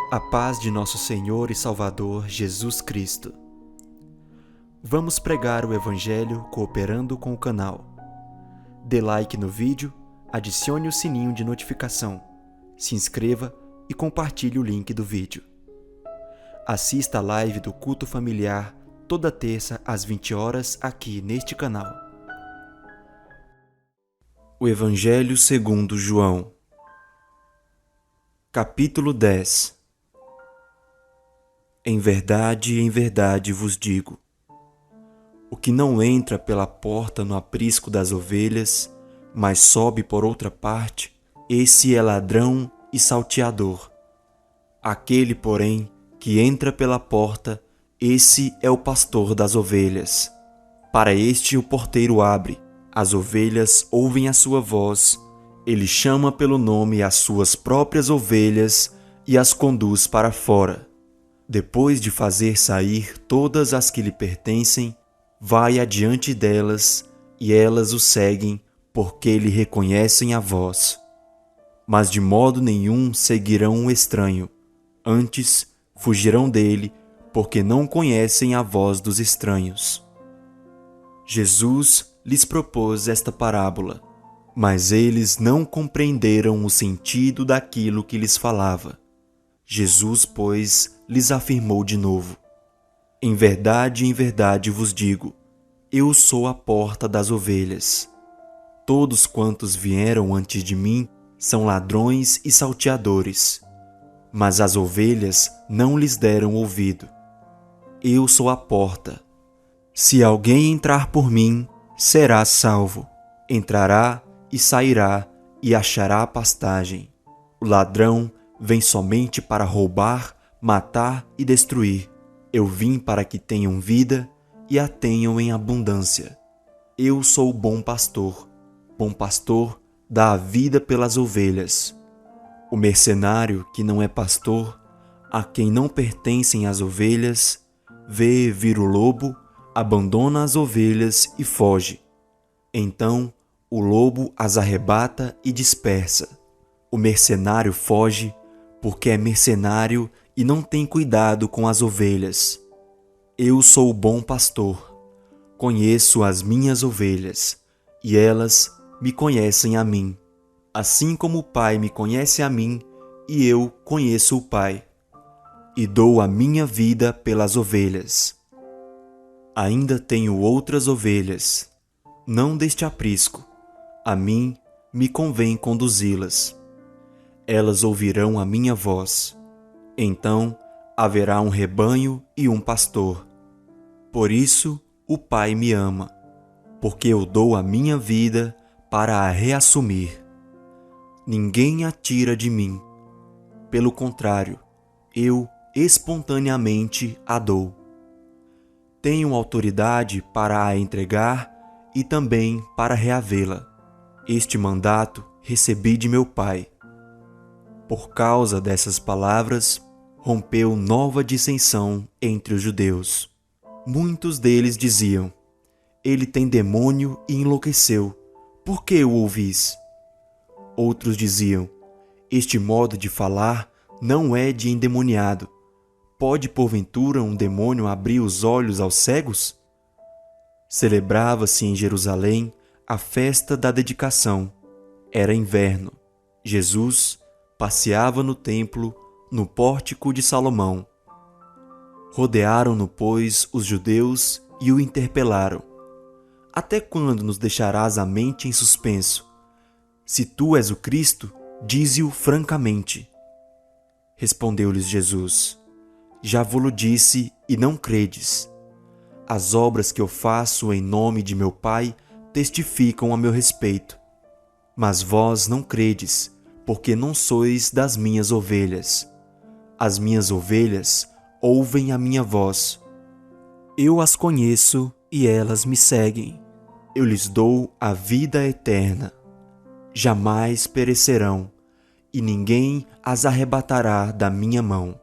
A paz de nosso Senhor e Salvador Jesus Cristo. Vamos pregar o Evangelho cooperando com o canal. Dê like no vídeo, adicione o sininho de notificação, se inscreva e compartilhe o link do vídeo. Assista a live do culto familiar toda terça às 20 horas aqui neste canal. O Evangelho segundo João. Capítulo 10. Em verdade vos digo: o que não entra pela porta no aprisco das ovelhas, mas sobe por outra parte, esse é ladrão e salteador. Aquele, porém, que entra pela porta, esse é o pastor das ovelhas. Para este o porteiro abre, as ovelhas ouvem a sua voz, ele chama pelo nome as suas próprias ovelhas e as conduz para fora. Depois de fazer sair todas as que lhe pertencem, vai adiante delas, e elas o seguem, porque lhe reconhecem a voz. Mas de modo nenhum seguirão um estranho, antes fugirão dele, porque não conhecem a voz dos estranhos. Jesus lhes propôs esta parábola, mas eles não compreenderam o sentido daquilo que lhes falava. Jesus, pois, lhes afirmou de novo: em verdade vos digo, eu sou a porta das ovelhas. Todos quantos vieram antes de mim são ladrões e salteadores, mas as ovelhas não lhes deram ouvido. Eu sou a porta. Se alguém entrar por mim, será salvo. Entrará e sairá e achará pastagem. O ladrão vem somente para roubar, matar e destruir. Eu vim para que tenham vida e a tenham em abundância. Eu sou o bom pastor. Bom pastor dá a vida pelas ovelhas. O mercenário, que não é pastor, a quem não pertencem as ovelhas, vê vir o lobo, abandona as ovelhas e foge. Então o lobo as arrebata e dispersa. O mercenário foge porque é mercenário e não tem cuidado com as ovelhas. Eu sou o bom pastor. Conheço as minhas ovelhas, e elas me conhecem a mim, assim como o Pai me conhece a mim, e eu conheço o Pai, e dou a minha vida pelas ovelhas. Ainda tenho outras ovelhas, não deste aprisco. A mim me convém conduzi-las. Elas ouvirão a minha voz. Então haverá um rebanho e um pastor. Por isso o Pai me ama, porque eu dou a minha vida para a reassumir. Ninguém a tira de mim. Pelo contrário, eu espontaneamente a dou. Tenho autoridade para a entregar e também para reavê-la. Este mandato recebi de meu Pai. Por causa dessas palavras, rompeu nova dissensão entre os judeus. Muitos deles diziam: ele tem demônio e enlouqueceu. Por que o ouvis? Outros diziam: este modo de falar não é de endemoniado. Pode porventura um demônio abrir os olhos aos cegos? Celebrava-se em Jerusalém a festa da dedicação. Era inverno. Jesus passeava no templo, no pórtico de Salomão. Rodearam-no, pois, os judeus e o interpelaram: até quando nos deixarás a mente em suspenso? Se tu és o Cristo, dize-o francamente. Respondeu-lhes Jesus: já vo-lo disse e não credes. As obras que eu faço em nome de meu Pai testificam a meu respeito. Mas vós não credes, porque não sois das minhas ovelhas. As minhas ovelhas ouvem a minha voz. Eu as conheço e elas me seguem. Eu lhes dou a vida eterna. Jamais perecerão, e ninguém as arrebatará da minha mão.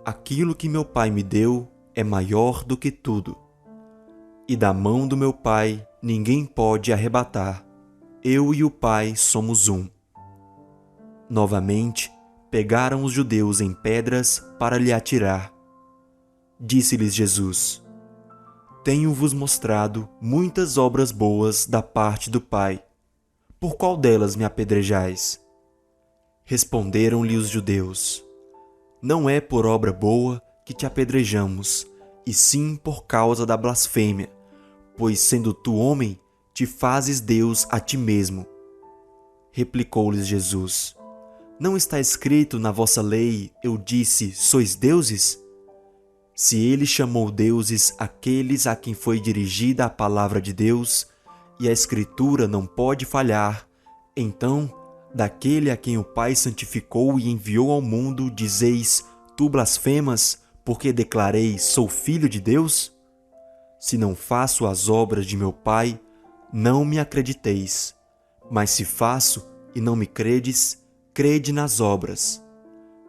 Aquilo que meu Pai me deu é maior do que tudo, e da mão do meu Pai ninguém pode arrebatar. Eu e o Pai somos um. Novamente, pegaram os judeus em pedras para lhe atirar. Disse-lhes Jesus: Tenho-vos mostrado muitas obras boas da parte do Pai. Por qual delas me apedrejais? Responderam-lhe os judeus: Não é por obra boa que te apedrejamos, e sim por causa da blasfêmia, pois sendo tu homem, te fazes Deus a ti mesmo. Replicou-lhes Jesus: Não está escrito na vossa lei, eu disse, sois deuses? Se ele chamou deuses aqueles a quem foi dirigida a palavra de Deus, e a Escritura não pode falhar, então, daquele a quem o Pai santificou e enviou ao mundo, dizeis, tu blasfemas, porque declarei, sou filho de Deus? Se não faço as obras de meu Pai, não me acrediteis. Mas se faço e não me credes, crede nas obras,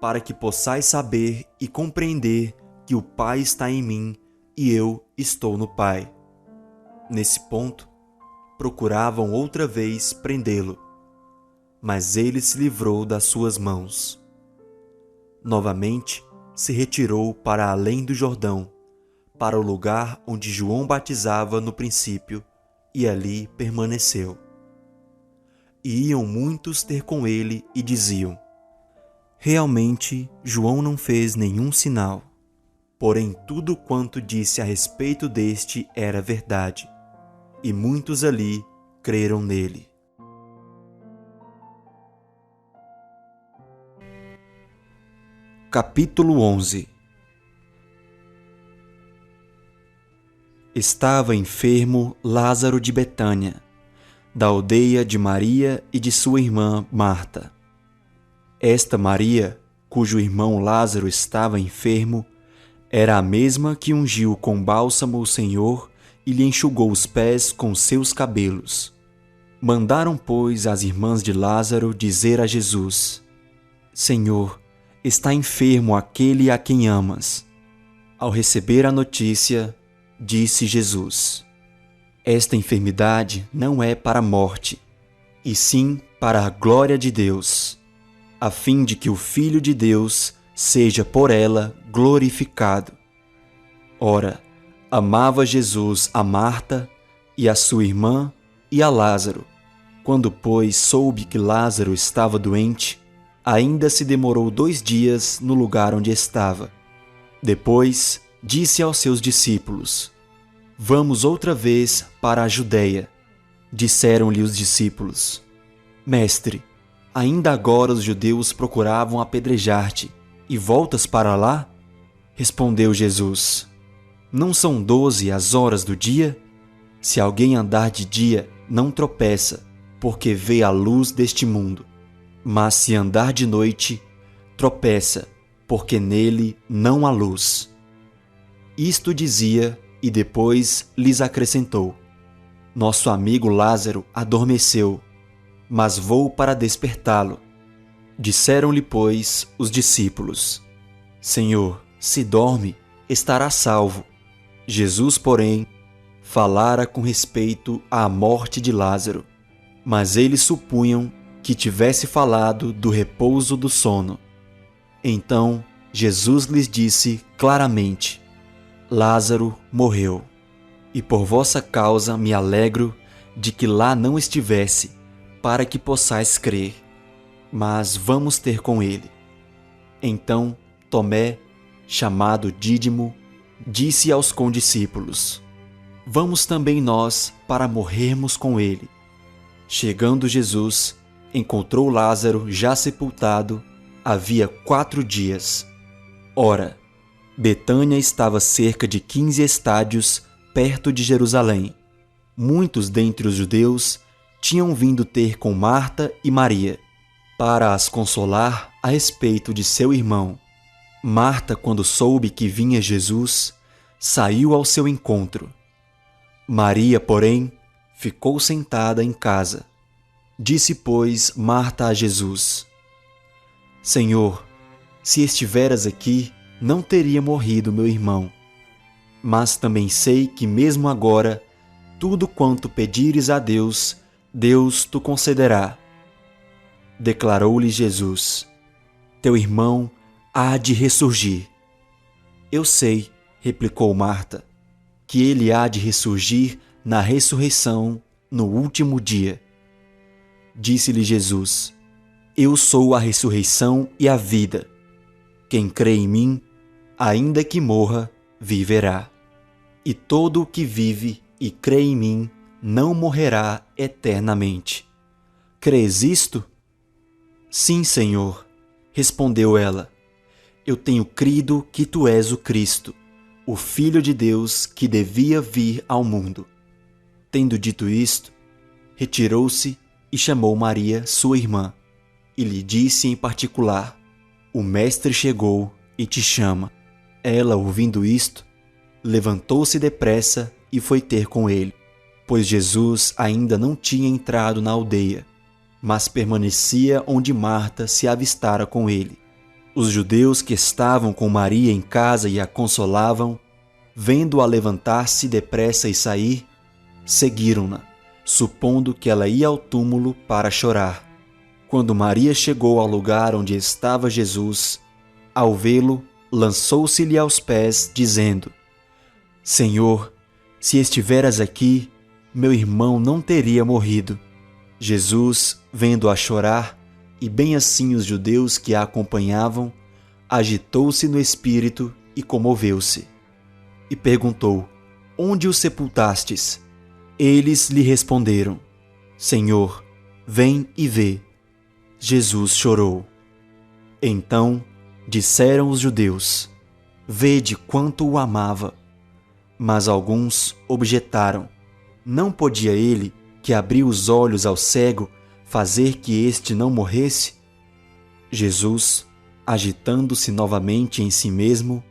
para que possais saber e compreender que o Pai está em mim e eu estou no Pai. Nesse ponto, procuravam outra vez prendê-lo, mas ele se livrou das suas mãos. Novamente, se retirou para além do Jordão, para o lugar onde João batizava no princípio, e ali permaneceu. E iam muitos ter com ele e diziam: Realmente, João não fez nenhum sinal. Porém, tudo quanto disse a respeito deste era verdade, e muitos ali creram nele. Capítulo 11. Estava enfermo Lázaro de Betânia, da aldeia de Maria e de sua irmã Marta. Esta Maria, cujo irmão Lázaro estava enfermo, era a mesma que ungiu com bálsamo o Senhor e lhe enxugou os pés com seus cabelos. Mandaram, pois, as irmãs de Lázaro dizer a Jesus: Senhor, está enfermo aquele a quem amas. Ao receber a notícia, disse Jesus: Esta enfermidade não é para a morte, e sim para a glória de Deus, a fim de que o Filho de Deus seja por ela glorificado. Ora, amava Jesus a Marta e a sua irmã e a Lázaro. Quando, pois, soube que Lázaro estava doente, ainda se demorou 2 dias no lugar onde estava. Depois, disse aos seus discípulos: Vamos outra vez para a Judeia. Disseram-lhe os discípulos: Mestre, ainda agora os judeus procuravam apedrejar-te, e voltas para lá? Respondeu Jesus: Não são 12 as horas do dia? Se alguém andar de dia, não tropeça, porque vê a luz deste mundo. Mas se andar de noite, tropeça, porque nele não há luz. Isto dizia, e depois lhes acrescentou: Nosso amigo Lázaro adormeceu, mas vou para despertá-lo. Disseram-lhe, pois, os discípulos: Senhor, se dorme, estará salvo. Jesus, porém, falara com respeito à morte de Lázaro, mas eles supunham que tivesse falado do repouso do sono. Então Jesus lhes disse claramente: Lázaro morreu, e por vossa causa me alegro de que lá não estivesse, para que possais crer. Mas vamos ter com ele. Então Tomé, chamado Dídimo, disse aos condiscípulos: Vamos também nós para morrermos com ele. Chegando Jesus, encontrou Lázaro já sepultado, havia 4 dias. Ora, Betânia estava cerca de 15 estádios perto de Jerusalém. Muitos dentre os judeus tinham vindo ter com Marta e Maria, para as consolar a respeito de seu irmão. Marta, quando soube que vinha Jesus, saiu ao seu encontro. Maria, porém, ficou sentada em casa. Disse, pois, Marta a Jesus: Senhor, se estiveras aqui, não teria morrido meu irmão. Mas também sei que mesmo agora, tudo quanto pedires a Deus, Deus te concederá. Declarou-lhe Jesus: teu irmão há de ressurgir. Eu sei, replicou Marta, que ele há de ressurgir na ressurreição no último dia. Disse-lhe Jesus: Eu sou a ressurreição e a vida. Quem crê em mim, ainda que morra, viverá. E todo o que vive e crê em mim não morrerá eternamente. Crês isto? Sim, Senhor, respondeu ela. Eu tenho crido que tu és o Cristo, o Filho de Deus que devia vir ao mundo. Tendo dito isto, retirou-se e chamou Maria, sua irmã, e lhe disse em particular: O Mestre chegou e te chama. Ela, ouvindo isto, levantou-se depressa e foi ter com ele, pois Jesus ainda não tinha entrado na aldeia, mas permanecia onde Marta se avistara com ele. Os judeus que estavam com Maria em casa e a consolavam, vendo-a levantar-se depressa e sair, seguiram-na, supondo que ela ia ao túmulo para chorar. Quando Maria chegou ao lugar onde estava Jesus, ao vê-lo, lançou-se-lhe aos pés, dizendo: Senhor, se estiveras aqui, meu irmão não teria morrido. Jesus, vendo-a chorar, e bem assim os judeus que a acompanhavam, agitou-se no espírito e comoveu-se. E perguntou: Onde o sepultastes? Eles lhe responderam: Senhor, vem e vê. Jesus chorou. Então disseram os judeus: Vede quanto o amava. Mas alguns objetaram: Não podia ele, que abriu os olhos ao cego, fazer que este não morresse? Jesus, agitando-se novamente em si mesmo,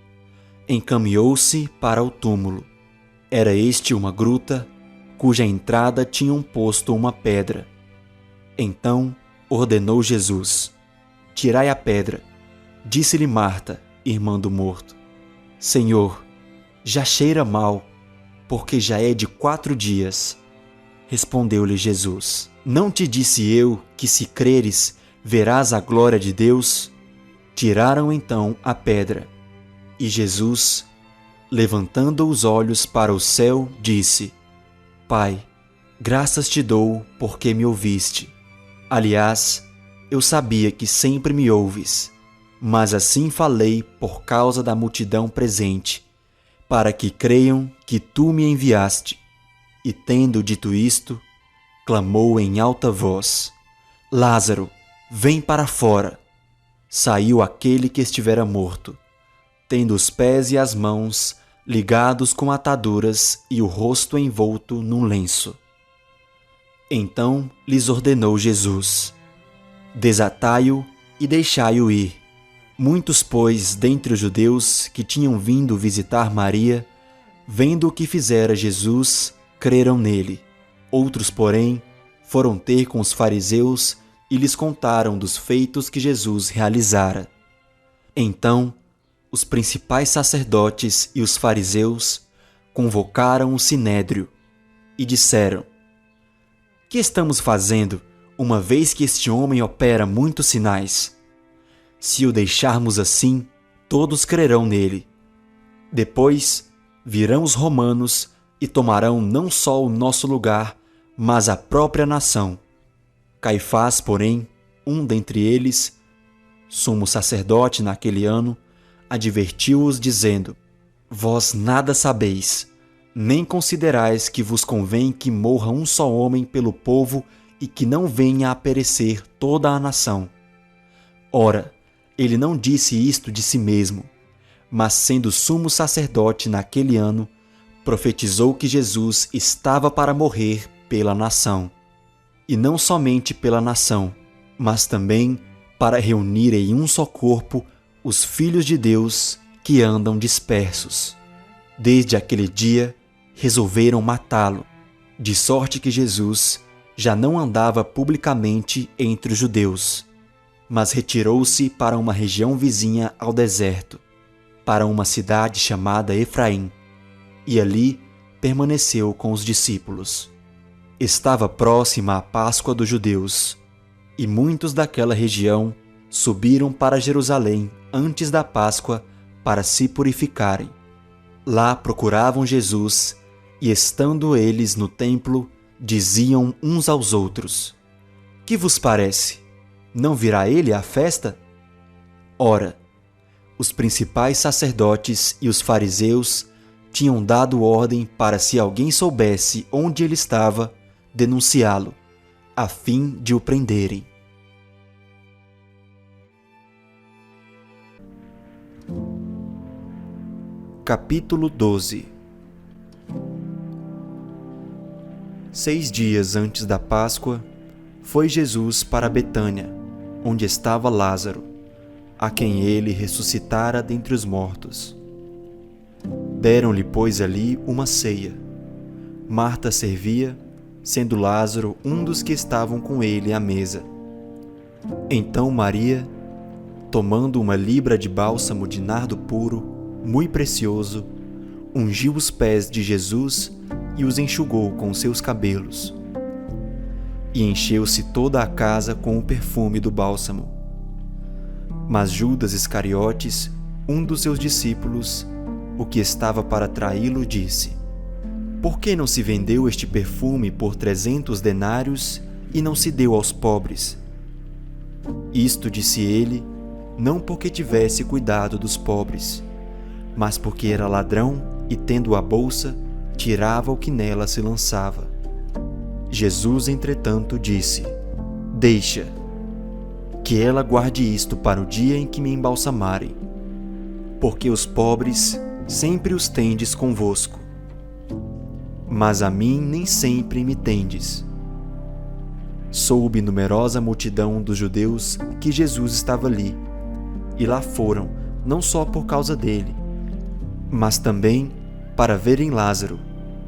encaminhou-se para o túmulo. Era este uma gruta, cuja entrada tinham posto uma pedra. Então ordenou Jesus: Tirai a pedra. Disse-lhe Marta, irmã do morto: Senhor, já cheira mal, porque já é de 4 dias. Respondeu-lhe Jesus: Não te disse eu que, se creres, verás a glória de Deus? Tiraram então a pedra. E Jesus, levantando os olhos para o céu, disse: Pai, graças te dou porque me ouviste. Aliás, eu sabia que sempre me ouves, mas assim falei por causa da multidão presente, para que creiam que tu me enviaste. E tendo dito isto, clamou em alta voz: Lázaro, vem para fora. Saiu aquele que estivera morto, tendo os pés e as mãos ligados com ataduras e o rosto envolto num lenço. Então lhes ordenou Jesus: Desatai-o e deixai-o ir. Muitos, pois, dentre os judeus que tinham vindo visitar Maria, vendo o que fizera Jesus, creram nele. Outros, porém, foram ter com os fariseus e lhes contaram dos feitos que Jesus realizara. Então, os principais sacerdotes e os fariseus convocaram o sinédrio e disseram: Que estamos fazendo, uma vez que este homem opera muitos sinais? Se o deixarmos assim, todos crerão nele. Depois virão os romanos e tomarão não só o nosso lugar, mas a própria nação. Caifás, porém, um dentre eles, sumo sacerdote naquele ano, advertiu-os dizendo: Vós nada sabeis, nem considerais que vos convém que morra um só homem pelo povo e que não venha a perecer toda a nação. Ora, ele não disse isto de si mesmo, mas sendo sumo sacerdote naquele ano, profetizou que Jesus estava para morrer pela nação. E não somente pela nação, mas também para reunir em um só corpo os filhos de Deus que andam dispersos. Desde aquele dia, resolveram matá-lo, de sorte que Jesus já não andava publicamente entre os judeus, mas retirou-se para uma região vizinha ao deserto, para uma cidade chamada Efraim, e ali permaneceu com os discípulos. Estava próxima a Páscoa dos judeus, e muitos daquela região subiram para Jerusalém antes da Páscoa para se purificarem. Lá procuravam Jesus e, estando eles no templo, diziam uns aos outros: Que vos parece? Não virá ele à festa? Ora, os principais sacerdotes e os fariseus tinham dado ordem para, se alguém soubesse onde ele estava, denunciá-lo, a fim de o prenderem. Capítulo 12. 6 dias antes da Páscoa, foi Jesus para Betânia, onde estava Lázaro, a quem ele ressuscitara dentre os mortos. Deram-lhe, pois, ali uma ceia. Marta servia, sendo Lázaro um dos que estavam com ele à mesa. Então Maria, tomando uma libra de bálsamo de nardo puro, muito precioso, ungiu os pés de Jesus e os enxugou com seus cabelos. E encheu-se toda a casa com o perfume do bálsamo. Mas Judas Iscariotes, um dos seus discípulos, o que estava para traí-lo, disse: Por que não se vendeu este perfume por 300 denários e não se deu aos pobres? Isto disse ele, não porque tivesse cuidado dos pobres, mas porque era ladrão e, tendo a bolsa, tirava o que nela se lançava. Jesus, entretanto, disse: Deixa, que ela guarde isto para o dia em que me embalsamarem, porque os pobres sempre os tendes convosco, mas a mim nem sempre me tendes. Soube numerosa multidão dos judeus que Jesus estava ali, e lá foram, não só por causa dele, mas também para verem Lázaro,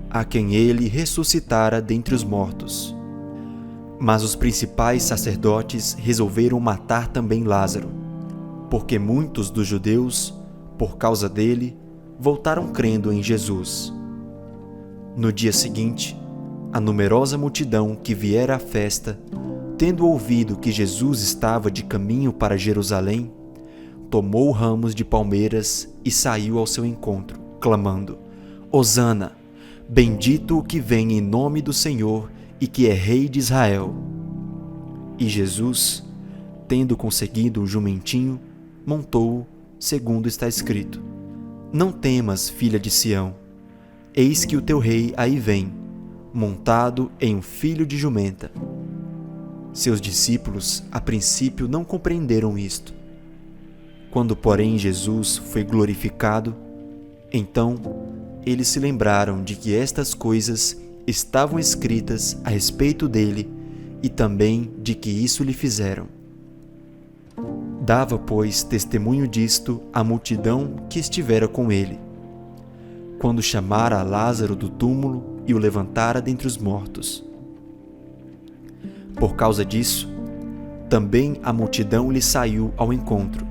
a quem ele ressuscitara dentre os mortos. Mas os principais sacerdotes resolveram matar também Lázaro, porque muitos dos judeus, por causa dele, voltaram crendo em Jesus. No dia seguinte, a numerosa multidão que viera à festa, tendo ouvido que Jesus estava de caminho para Jerusalém, tomou ramos de palmeiras e saiu ao seu encontro, clamando: Hosana, bendito o que vem em nome do Senhor e que é Rei de Israel. E Jesus, tendo conseguido um jumentinho, montou-o, segundo está escrito: Não temas, filha de Sião, eis que o teu rei aí vem, montado em um filho de jumenta. Seus discípulos, a princípio, não compreenderam isto. Quando, porém, Jesus foi glorificado, então eles se lembraram de que estas coisas estavam escritas a respeito dele e também de que isso lhe fizeram. Dava, pois, testemunho disto a multidão que estivera com ele, quando chamara a Lázaro do túmulo e o levantara dentre os mortos. Por causa disso, também a multidão lhe saiu ao encontro,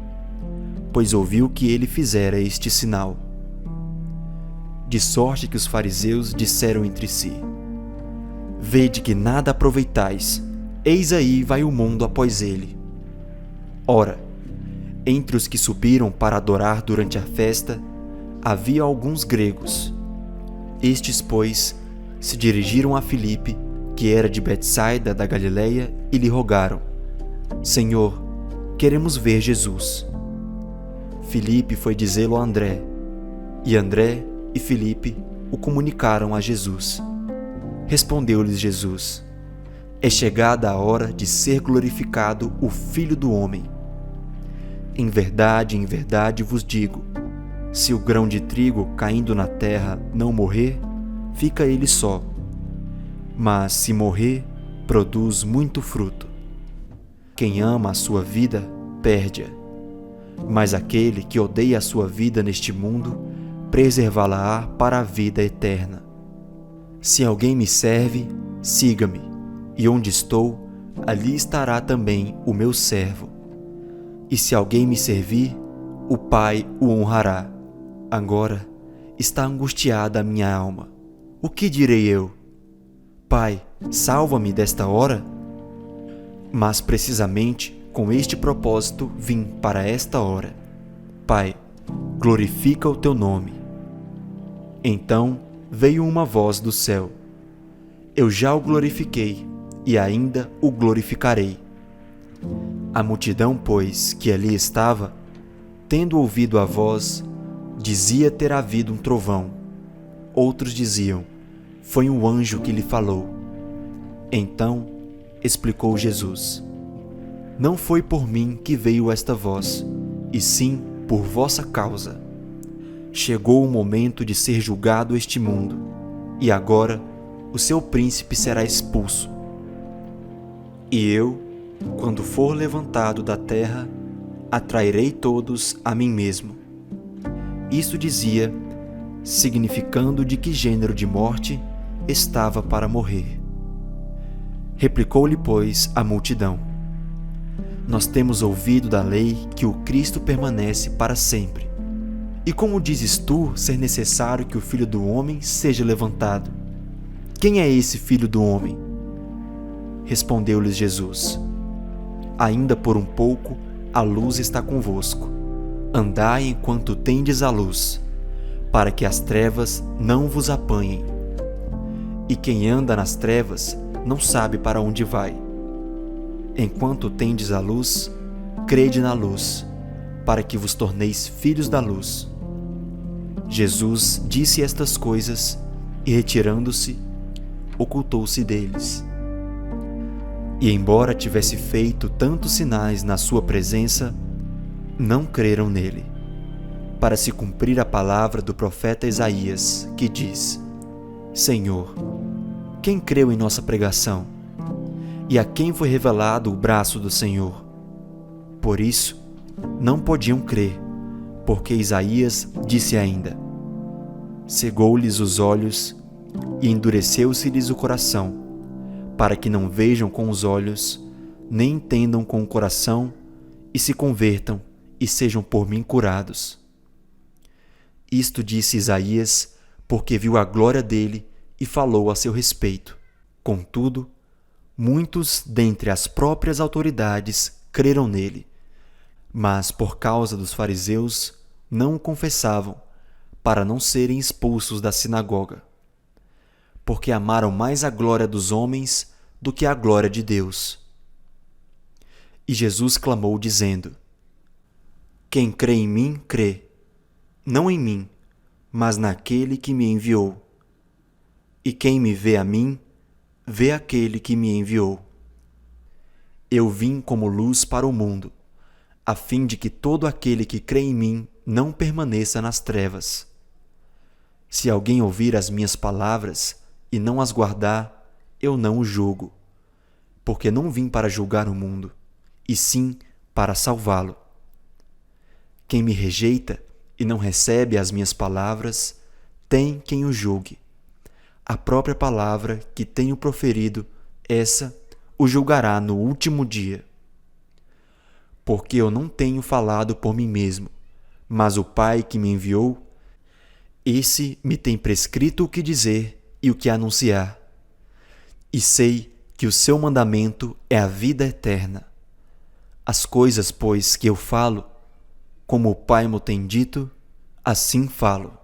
pois ouviu que ele fizera este sinal. De sorte que os fariseus disseram entre si: Vede que nada aproveitais, eis aí vai o mundo após ele. Ora, entre os que subiram para adorar durante a festa, havia alguns gregos. Estes, pois, se dirigiram a Filipe, que era de Betsaida da Galileia, e lhe rogaram: Senhor, queremos ver Jesus. Filipe foi dizê-lo a André, e André e Filipe o comunicaram a Jesus. Respondeu-lhes Jesus: É chegada a hora de ser glorificado o Filho do Homem. Em verdade vos digo, se o grão de trigo caindo na terra não morrer, fica ele só. Mas se morrer, produz muito fruto. Quem ama a sua vida, perde-a. Mas aquele que odeia a sua vida neste mundo, preservá-la-á para a vida eterna. Se alguém me serve, siga-me, e onde estou, ali estará também o meu servo. E se alguém me servir, o Pai o honrará. Agora está angustiada a minha alma. O que direi eu? Pai, salva-me desta hora? Mas precisamente Com este propósito vim para esta hora. Pai, glorifica o teu nome. Então veio uma voz do céu: Eu já o glorifiquei, e ainda o glorificarei. A multidão, pois, que ali estava, tendo ouvido a voz, dizia ter havido um trovão. Outros diziam: Foi um anjo que lhe falou. Então explicou Jesus: Não foi por mim que veio esta voz, e sim por vossa causa. Chegou o momento de ser julgado este mundo, e agora o seu príncipe será expulso. E eu, quando for levantado da terra, atrairei todos a mim mesmo. Isto dizia, significando de que gênero de morte estava para morrer. Replicou-lhe, pois, a multidão: Nós temos ouvido da lei que o Cristo permanece para sempre. E como dizes tu ser necessário que o Filho do Homem seja levantado? Quem é esse Filho do Homem? Respondeu-lhes Jesus: Ainda por um pouco a luz está convosco. Andai enquanto tendes a luz, para que as trevas não vos apanhem. E quem anda nas trevas não sabe para onde vai. Enquanto tendes a luz, crede na luz, para que vos torneis filhos da luz. Jesus disse estas coisas e, retirando-se, ocultou-se deles. E embora tivesse feito tantos sinais na sua presença, não creram nele, para se cumprir a palavra do profeta Isaías, que diz: Senhor, quem creu em nossa pregação? E a quem foi revelado o braço do Senhor? Por isso, não podiam crer, porque Isaías disse ainda: Cegou-lhes os olhos e endureceu-se-lhes o coração, para que não vejam com os olhos, nem entendam com o coração, e se convertam e sejam por mim curados. Isto disse Isaías, porque viu a glória dele e falou a seu respeito. Contudo, muitos dentre as próprias autoridades creram nele, mas por causa dos fariseus não o confessavam, para não serem expulsos da sinagoga, porque amaram mais a glória dos homens do que a glória de Deus. E Jesus clamou, dizendo: Quem crê em mim, crê, não em mim, mas naquele que me enviou. E quem me vê a mim, vê aquele que me enviou. Eu vim como luz para o mundo, a fim de que todo aquele que crê em mim não permaneça nas trevas. Se alguém ouvir as minhas palavras e não as guardar, eu não o julgo, porque não vim para julgar o mundo, e sim para salvá-lo. Quem me rejeita e não recebe as minhas palavras, tem quem o julgue. A própria palavra que tenho proferido, essa o julgará no último dia. Porque eu não tenho falado por mim mesmo, mas o Pai que me enviou, esse me tem prescrito o que dizer e o que anunciar. E sei que o seu mandamento é a vida eterna. As coisas, pois, que eu falo, como o Pai me tem dito, assim falo.